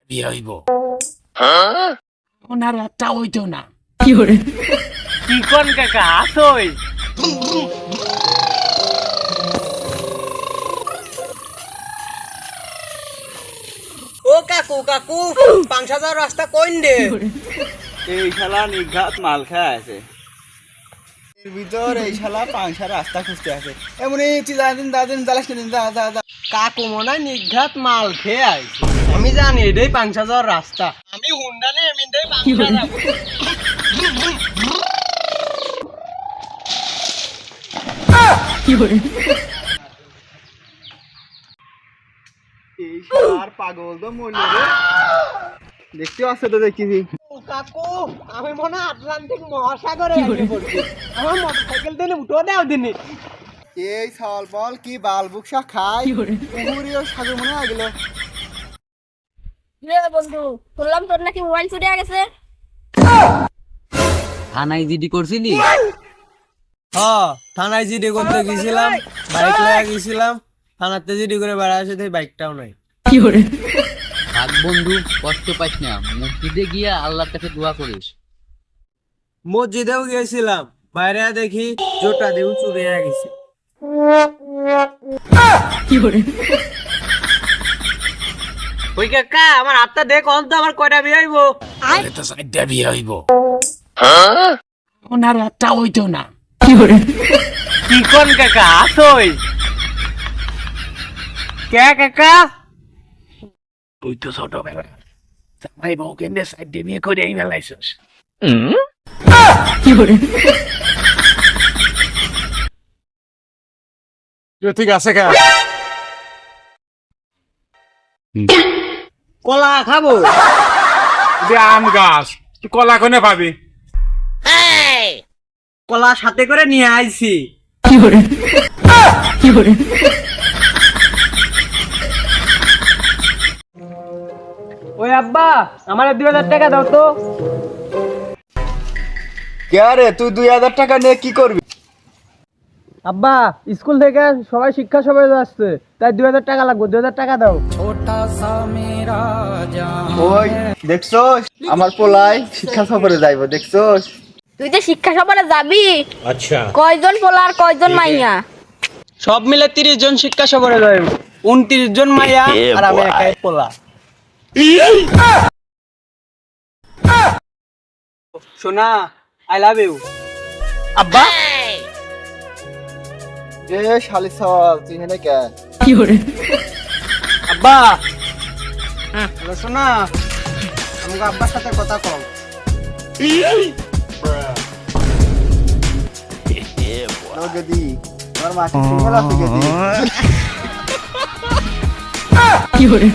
বিয়ে হইব ওনার একটা হইতো না কি কোন কাকা আসই ও কাকু কাকু পাংশা যাওয়ার রাস্তা কইন দে এই শালা নিঘাত মাল খায় আছে এর ভিতর এই শালা পাংশা রাস্তা খুঁজতে আছে এমনই দাদিন দালাস দিন দা কাকু মনে হয় নিঘাত মাল খেয়ে আইছে আমি জানি এটাই পাংশা যাওয়ার রাস্তা আমি হুন্ডা নিয়ে এমনিতেই পাংশা যাবো এই শালার পাগল তো মরলি রে দেখতে আছে তো দেখতেছি কাকু আমি মনে হয় আটলান্টিক মহাসাগরে এসে পড়ছি আমার মোটরসাইকেল দিয়ে উঠো দাও দিনে এই সাল বল কি বালবুকসা খাই পুকুরিও সাগর মনে হয় গেল রে বন্ধু শুনলাম তোর নাকি মোবাইল চুরি হয়ে গেছে থানায় জিডি করছিলি? হ্যাঁ থানায় জিডি করতে গেছিলাম বাইক লয়ে গেছিলাম থানাতে জিডি করে বেড়া আসে তাই বাইকটাও নাই থাক বন্ধু, কষ্ট পাইস না, মসজিদে গিয়া আল্লাহর কাছে দোয়া করিস। মসজিদেও গেছিলাম বাইরে দেখি জোটা দেউ চুরি হয়ে গেছে ওই কাকা আমার হাতটা দেখ অন্ত আমার কয়টা বিয়ে হইব আরে তো সাইডটা বিয়ে হইব ওনার একটা হইতো না কি কোন কাকা আসই কে কাকা তুই তো ছোটবেলা জামাই বউ কেন্দ্রে সাইডে বিয়ে করে এই বেলাইছিস ঠিক আছে কে কলা খাবো আম গাছ তুই কলা কোনে পাবি? কলা সাথে করে নিয়ে আইছি ওই আব্বা আমার 2000 টাকা দাও তো কে রে তুই 2000 টাকা নিয়ে কি করবি? আব্বা স্কুল থেকে সবাই শিক্ষা সবাই আসছে তাই 2000 টাকা লাগবে 2000 টাকা দাও ওই দেখছস আমার পোলাই শিক্ষা সফরে যাইবো দেখছস? তুই যে শিক্ষা সফরে যাবি আচ্ছা কয়জন পোলা আর কয়জন মাইয়া সব মিলে 30 জন শিক্ষা সফরে যাইব 29 জন মাইয়া আর আমি একাই পোলা সোনা আই লাভ ইউ আব্বা এ শালি সওয়াল তুই হেনে কে? আব্বা হ্যালো সোনা আমাকে আব্বার সাথে কথা কও ও গদি আমার মাকে সিঙ্গেল আছে গদি